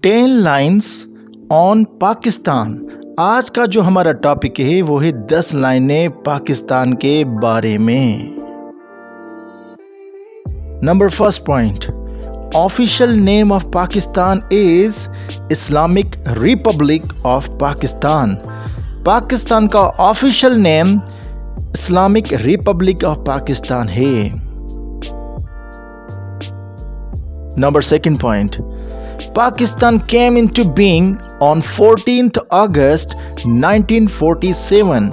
10 lines on Pakistan. आज का जो हमारा टॉपिक है वो है 10 लाइनें पाकिस्तान के बारे में। Number first point, official name of Pakistan is Islamic Republic of Pakistan. Pakistan का official name Islamic Republic of Pakistan है। Number second point, Pakistan came into being on 14th August 1947।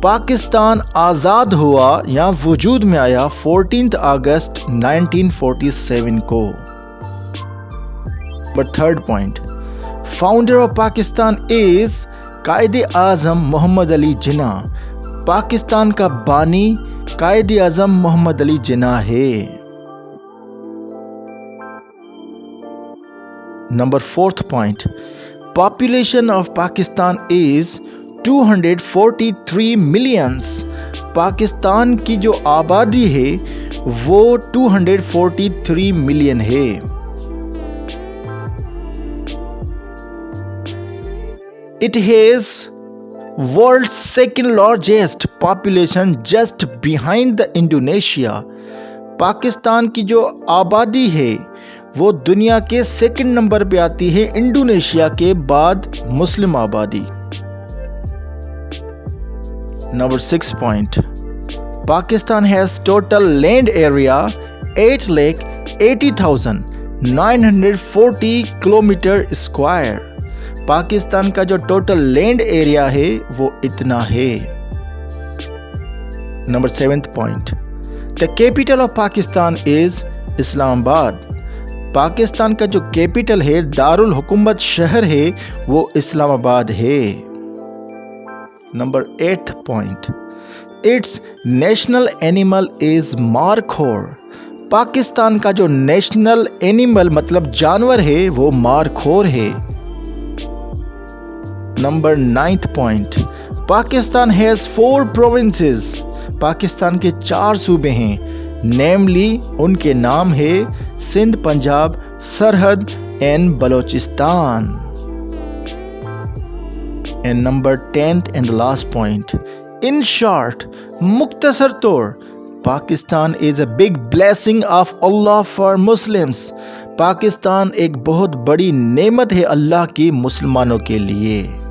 Pakistan आज़ाद हुआ या वजूद में आया 14th अगस्त 1947 को। But third point, founder of Pakistan is Quaid e Azam Mohammad Ali Jinnah. Pakistan का बानी कायदे आज़म मोहम्मद अली जिन्ना है। Number fourth point, population of Pakistan is 243 millions. Pakistan की जो आबादी है वो 243 मिलियन है। It has world second largest population just behind the Indonesia. Pakistan की जो आबादी है वो दुनिया के सेकंड नंबर पे आती है इंडोनेशिया के बाद मुस्लिम आबादी। Number 6 point, Pakistan has total land area 8,80,940 kilometre square. Pakistan का जो टोटल लैंड एरिया है वो इतना है। Number 7th point, the capital of Pakistan is Islamabad. Pakistan का जो कैपिटल है, दारुल हुकूमत शहर है, वो इस्लामाबाद है। Number 8th point, it's national animal is markhor. Pakistan का जो नेशनल एनिमल मतलब जानवर है वो मारखोर है। Number 9th point, Pakistan has 4 provinces. Pakistan के 4 सूबे हैं, नेमली उनके नाम है सिंध, पंजाब, सरहद and Balochistan. And number 10th and last point, in short, मुख्तसर तौर, Pakistan is a big blessing of Allah for Muslims. Pakistan एक बहुत बड़ी नेमत है अल्लाह की मुसलमानों के लिए।